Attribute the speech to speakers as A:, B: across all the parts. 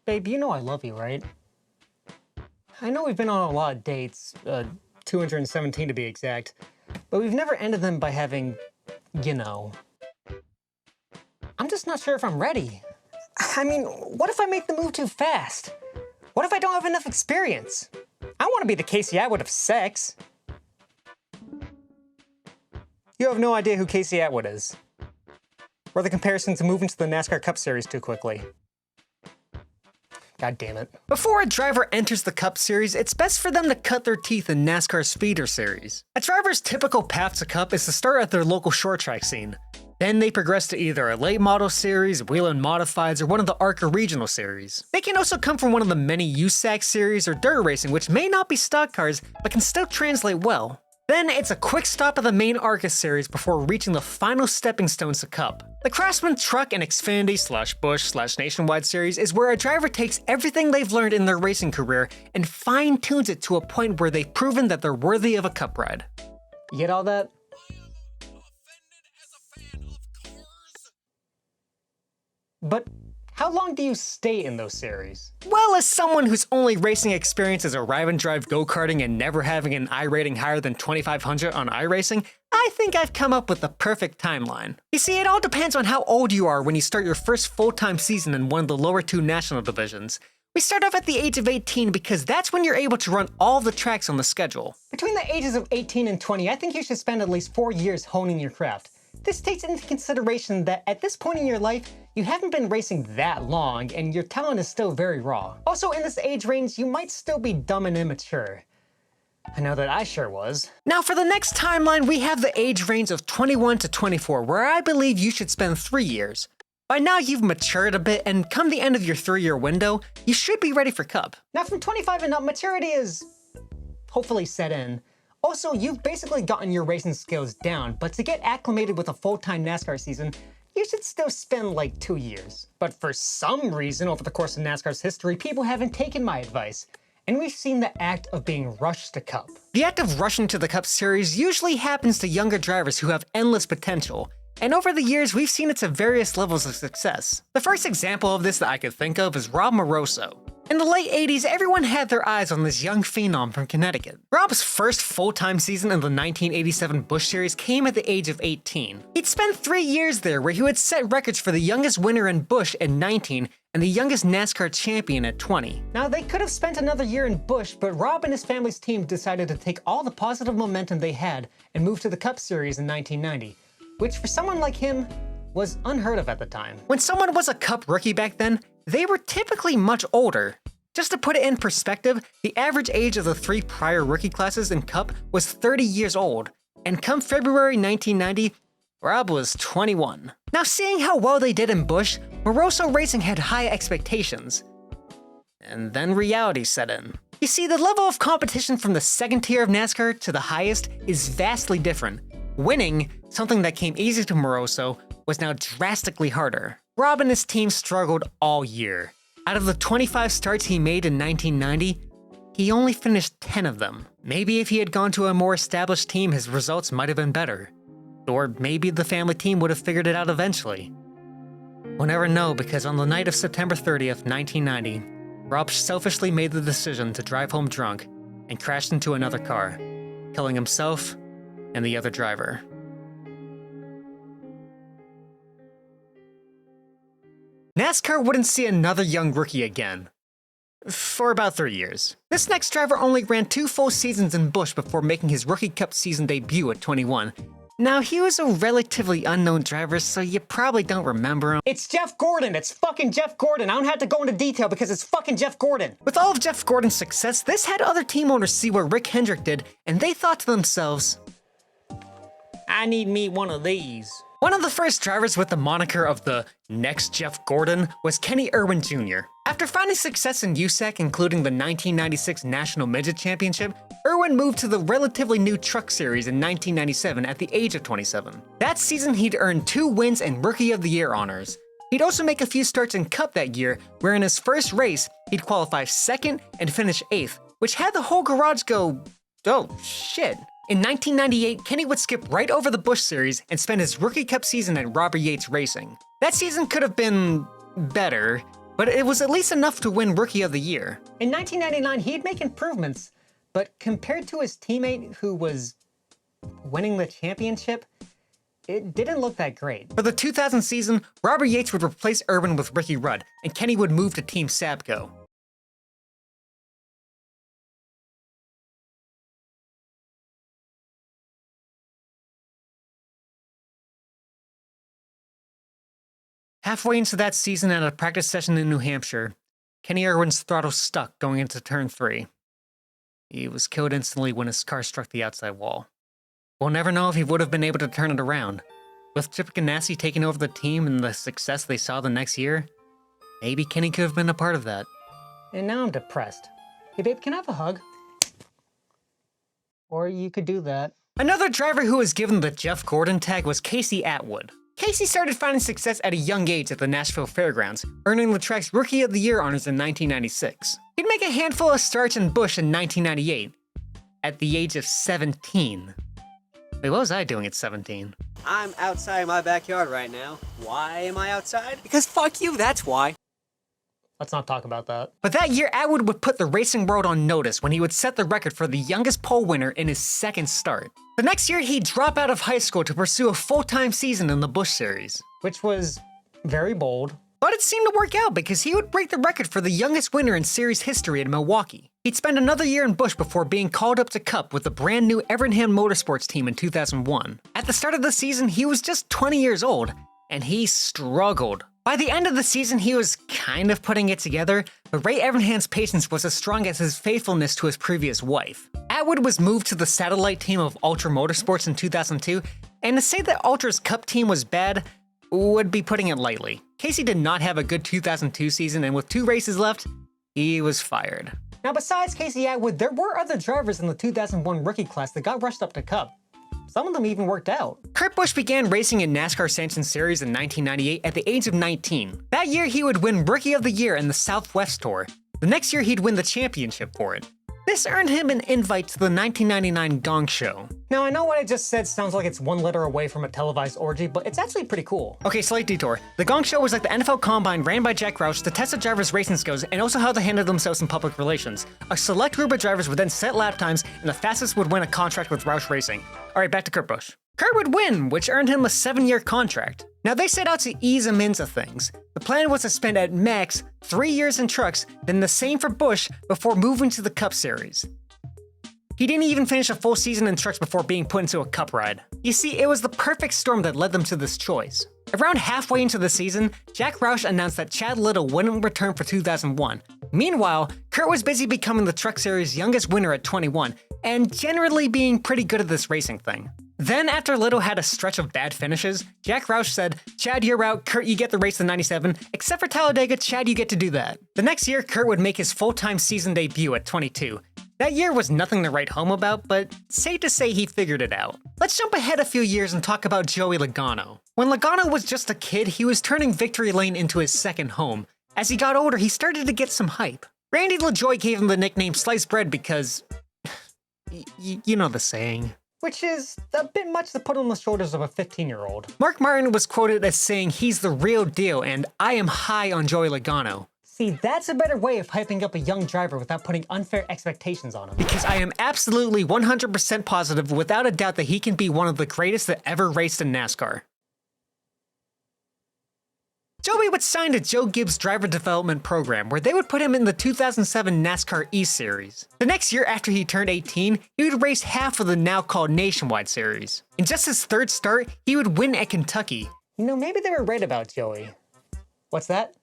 A: Babe, you know I love you, right? I know we've been on a lot of dates, 217 to be exact, but we've never ended them by having, you know. I'm just not sure if I'm ready. I mean, what if I make the move too fast? What if I don't have enough experience? I want to be the Casey Atwood of sex. You have no idea who Casey Atwood is, or the comparison to moving to the NASCAR Cup Series too quickly. God damn it. Before a driver enters the Cup Series, it's best for them to cut their teeth in NASCAR's feeder series. A driver's typical path to Cup is to start at their local short track scene. Then they progress to either a late model series, Whelen Modifieds, or one of the ARCA regional series. They can also come from one of the many USAC series or dirt racing, which may not be stock cars, but can still translate well. Then it's a quick stop at the main ARCA series before reaching the final stepping stones to Cup. The Craftsman Truck and Xfinity / Busch / Nationwide series is where a driver takes everything they've learned in their racing career and fine-tunes it to a point where they've proven that they're worthy of a Cup ride. You get all that? But how long do you stay in those series? Well, as someone whose only racing experience is arrive and drive go-karting and never having an I rating higher than 2500 on iRacing, I think I've come up with the perfect timeline. You see, it all depends on how old you are when you start your first full-time season in one of the lower two national divisions. We start off at the age of 18 because that's when you're able to run all the tracks on the schedule. Between the ages of 18 and 20, I think you should spend at least 4 years honing your craft. This takes into consideration that at this point in your life, you haven't been racing that long and your talent is still very raw. Also, in this age range, you might still be dumb and immature. I know that I sure was. Now for the next timeline, we have the age range of 21 to 24, where I believe you should spend 3 years. By now you've matured a bit, and come the end of your 3-year window, you should be ready for Cup. Now from 25 and up, maturity is hopefully set in. Also, you've basically gotten your racing skills down, but to get acclimated with a full-time NASCAR season, you should still spend like 2 years. But for some reason, over the course of NASCAR's history, people haven't taken my advice, and we've seen the act of being rushed to Cup. The act of rushing to the Cup Series usually happens to younger drivers who have endless potential, and over the years, we've seen it to various levels of success. The first example of this that I could think of is Rob Moroso. In the late 80s, everyone had their eyes on this young phenom from Connecticut. Rob's first full-time season in the 1987 Busch Series came at the age of 18. He'd spent 3 years there where he would set records for the youngest winner in Busch at 19 and the youngest NASCAR champion at 20. Now, they could have spent another year in Busch, but Rob and his family's team decided to take all the positive momentum they had and move to the Cup Series in 1990, which for someone like him was unheard of at the time. When someone was a Cup rookie back then, they were typically much older. Just to put it in perspective, the average age of the 3 prior rookie classes in Cup was 30 years old, and come February 1990, Rob was 21. Now, seeing how well they did in Busch, Moroso Racing had high expectations. And then reality set in. You see, the level of competition from the second tier of NASCAR to the highest is vastly different. Winning, something that came easy to Moroso, was now drastically harder. Rob and his team struggled all year. Out of the 25 starts he made in 1990, he only finished 10 of them. Maybe if he had gone to a more established team, his results might have been better. Or maybe the family team would have figured it out eventually. We'll never know, because on the night of September 30th, 1990, Rob selfishly made the decision to drive home drunk and crashed into another car, killing himself and the other driver. NASCAR wouldn't see another young rookie again for about 3 years. This next driver only ran 2 full seasons in Busch before making his Rookie Cup season debut at 21. Now, he was a relatively unknown driver, so you probably don't remember him. It's Jeff Gordon! It's fucking Jeff Gordon! I don't have to go into detail because it's fucking Jeff Gordon! With all of Jeff Gordon's success, this had other team owners see what Rick Hendrick did, and they thought to themselves, I need me one of these. One of the first drivers with the moniker of the next Jeff Gordon was Kenny Irwin Jr. After finding success in USAC, including the 1996 National Midget Championship, Irwin moved to the relatively new Truck Series in 1997 at the age of 27. That season, he'd earned 2 wins and Rookie of the Year honors. He'd also make a few starts in Cup that year, where in his first race, he'd qualify 2nd and finish 8th, which had the whole garage go, oh shit. In 1998, Kenny would skip right over the Busch Series and spend his Rookie Cup season at Robert Yates Racing. That season could have been better. but it was at least enough to win Rookie of the Year. In 1999, he'd make improvements, but compared to his teammate who was winning the championship, it didn't look that great. For the 2000 season, Robert Yates would replace Urban with Ricky Rudd, and Kenny would move to Team Sabco. Halfway into that season at a practice session in New Hampshire, Kenny Irwin's throttle stuck going into turn 3. He was killed instantly when his car struck the outside wall. We'll never know if he would have been able to turn it around. With Chip Ganassi taking over the team and the success they saw the next year, maybe Kenny could have been a part of that. And now I'm depressed. Hey babe, can I have a hug? Or you could do that. Another driver who was given the Jeff Gordon tag was Casey Atwood. Casey started finding success at a young age at the Nashville Fairgrounds, earning the track's Rookie of the Year honors in 1996. He'd make a handful of starts in Busch in 1998, at the age of 17. Wait, what was I doing at 17?
B: I'm outside my backyard right now. Why am I outside? Because fuck you, that's why.
A: Let's not talk about that. But that year, Atwood would put the racing world on notice when he would set the record for the youngest pole winner in his second start. The next year, he'd drop out of high school to pursue a full-time season in the Busch Series, which was very bold. But it seemed to work out because he would break the record for the youngest winner in series history in Milwaukee. He'd spend another year in Busch before being called up to Cup with the brand new Evernham Motorsports team in 2001. At the start of the season, he was just 20 years old, and he struggled. By the end of the season, he was kind of putting it together, but Ray Evernham's patience was as strong as his faithfulness to his previous wife. Atwood was moved to the satellite team of Ultra Motorsports in 2002, and to say that Ultra's Cup team was bad would be putting it lightly. Casey did not have a good 2002 season, and with 2 races left, he was fired. Now besides Casey Atwood, there were other drivers in the 2001 rookie class that got rushed up to Cup. Some of them even worked out. Kurt Busch began racing in NASCAR Sanctions Series in 1998 at the age of 19. That year, he would win Rookie of the Year in the Southwest Tour. The next year, he'd win the championship for it. This earned him an invite to the 1999 Gong Show. Now, I know what I just said sounds like it's one letter away from a televised orgy, but it's actually pretty cool. Okay, slight detour. The Gong Show was like the NFL Combine ran by Jack Roush to test the drivers' racing skills and also how they handled themselves in public relations. A select group of drivers would then set lap times, and the fastest would win a contract with Roush Racing. Alright, back to Kurt Busch. Kurt would win, which earned him a 7-year contract. Now, they set out to ease him into things. The plan was to spend at max 3 years in trucks, then the same for Busch before moving to the Cup Series. He didn't even finish a full season in trucks before being put into a Cup ride. You see, it was the perfect storm that led them to this choice. Around halfway into the season, Jack Roush announced that Chad Little wouldn't return for 2001. Meanwhile, Kurt was busy becoming the Truck Series' youngest winner at 21, and generally being pretty good at this racing thing. Then, after Little had a stretch of bad finishes, Jack Roush said, "Chad, you're out. Kurt, you get the race in 97. Except for Talladega, Chad, you get to do that." The next year, Kurt would make his full-time season debut at 22. That year was nothing to write home about, but safe to say he figured it out. Let's jump ahead a few years and talk about Joey Logano. When Logano was just a kid, he was turning Victory Lane into his second home. As he got older, he started to get some hype. Randy LaJoie gave him the nickname Sliced Bread because... you know the saying. Which is a bit much to put on the shoulders of a 15-year-old. Mark Martin was quoted as saying he's the real deal and I am high on Joey Logano. See, that's a better way of hyping up a young driver without putting unfair expectations on him. Because I am absolutely 100% positive without a doubt that he can be one of the greatest that ever raced in NASCAR. Joey would sign to Joe Gibbs' driver development program, where they would put him in the 2007 NASCAR E-Series. The next year after he turned 18, he would race half of the now called Nationwide Series. In just his third start, he would win at Kentucky. You know, maybe they were right about Joey. What's that?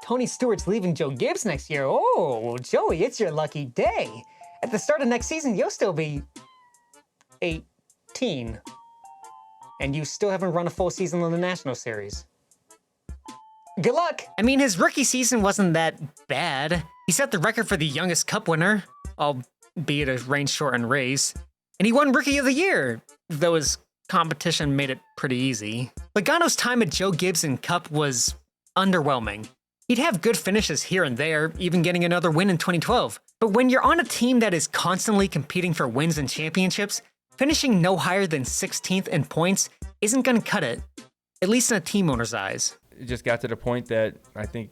A: Tony Stewart's leaving Joe Gibbs next year. Oh, Joey, it's your lucky day. At the start of next season, you'll still be 18. And you still haven't run a full season in the National Series. Good luck! I mean, his rookie season wasn't that bad. He set the record for the youngest Cup winner, albeit a rain-shortened race. And he won Rookie of the Year, though his competition made it pretty easy. Logano's time at Joe Gibbs in Cup was underwhelming. He'd have good finishes here and there, even getting another win in 2012. But when you're on a team that is constantly competing for wins and championships, finishing no higher than 16th in points isn't gonna cut it, at least in a team owner's eyes.
C: It just got to the point that I think,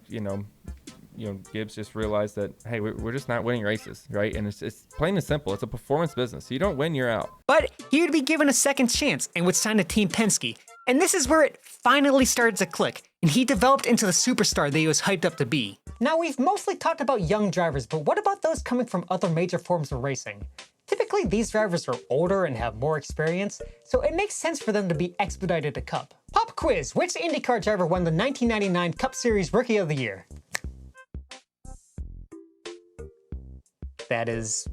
C: Gibbs just realized that, hey, we're just not winning races, right? And it's plain and simple. It's a performance business. You don't win, you're out.
A: But he would be given a second chance and would sign to Team Penske. And this is where it finally started to click, and he developed into the superstar that he was hyped up to be. Now, we've mostly talked about young drivers, but what about those coming from other major forms of racing? Typically, these drivers are older and have more experience, so it makes sense for them to be expedited to Cup. Pop quiz, which IndyCar driver won the 1999 Cup Series Rookie of the Year? That is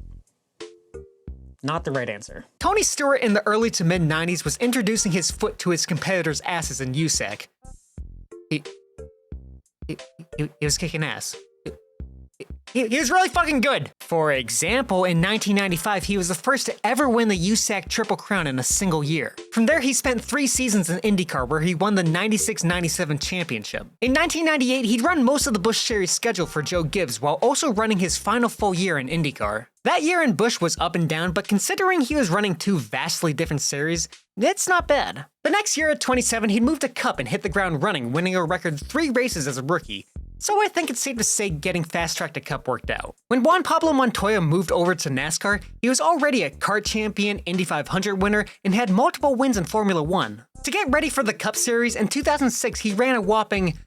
A: not the right answer. Tony Stewart in the early to mid 90s was introducing his foot to his competitors' asses in USAC. He was kicking ass. He was really fucking good. For example, in 1995, he was the first to ever win the USAC Triple Crown in a single year. From there, he spent 3 seasons in IndyCar, where he won the 96-97 championship. In 1998, he'd run most of the Busch Series schedule for Joe Gibbs, while also running his final full year in IndyCar. That year in Busch was up and down, but considering he was running 2 vastly different series, it's not bad. The next year at 27, he'd moved to Cup and hit the ground running, winning a record 3 races as a rookie. So I think it's safe to say getting fast-tracked to Cup worked out. When Juan Pablo Montoya moved over to NASCAR, he was already a kart champion, Indy 500 winner, and had multiple wins in Formula 1. To get ready for the Cup Series, in 2006 he ran a whopping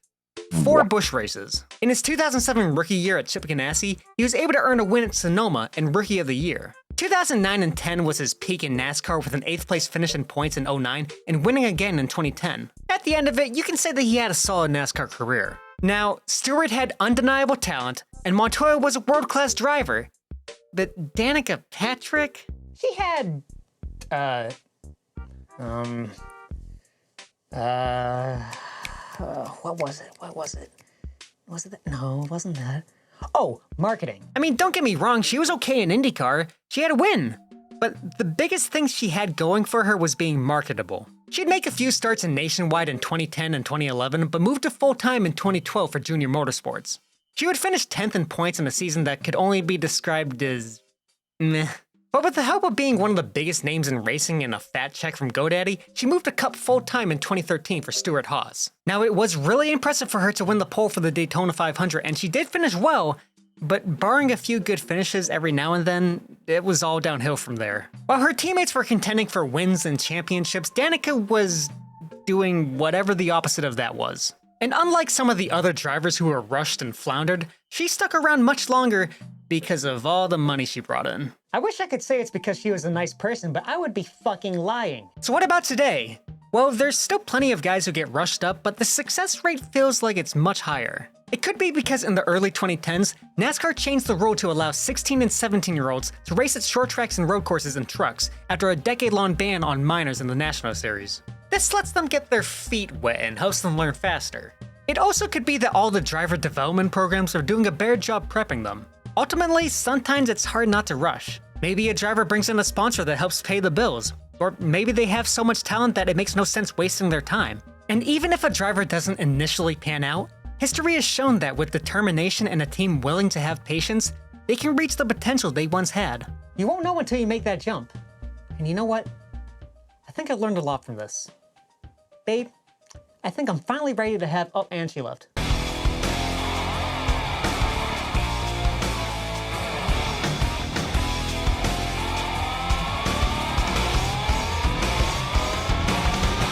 A: 4 Busch races. In his 2007 rookie year at Chip Ganassi, he was able to earn a win at Sonoma and Rookie of the Year. 2009 and 10 was his peak in NASCAR with an 8th place finish in points in 09 and winning again in 2010. At the end of it, you can say that he had a solid NASCAR career. Now, Stewart had undeniable talent, and Montoya was a world-class driver. But Danica Patrick? She had, what was it? Was it that? No, it wasn't that. Oh, marketing. I mean, don't get me wrong, she was okay in IndyCar. She had a win. But the biggest thing she had going for her was being marketable. She'd make a few starts in Nationwide in 2010 and 2011, but moved to full-time in 2012 for Junior Motorsports. She would finish 10th in points in a season that could only be described as meh. But with the help of being one of the biggest names in racing and a fat check from GoDaddy, she moved to Cup full-time in 2013 for Stewart Haas. Now, it was really impressive for her to win the pole for the Daytona 500, and she did finish well, but barring a few good finishes every now and then, it was all downhill from there. While her teammates were contending for wins and championships, Danica was doing whatever the opposite of that was. And unlike some of the other drivers who were rushed and floundered, she stuck around much longer because of all the money she brought in. I wish I could say it's because she was a nice person, but I would be fucking lying. So what about today? Well, there's still plenty of guys who get rushed up, but the success rate feels like it's much higher. It could be because in the early 2010s, NASCAR changed the rule to allow 16 and 17-year-olds to race at short tracks and road courses and trucks after a decade-long ban on minors in the National Series. This lets them get their feet wet and helps them learn faster. It also could be that all the driver development programs are doing a better job prepping them. Ultimately, sometimes it's hard not to rush. Maybe a driver brings in a sponsor that helps pay the bills, or maybe they have so much talent that it makes no sense wasting their time. And even if a driver doesn't initially pan out, history has shown that with determination and a team willing to have patience, they can reach the potential they once had. You won't know until you make that jump. And you know what? I think I learned a lot from this. Babe, I think I'm finally ready to have— oh, and she left.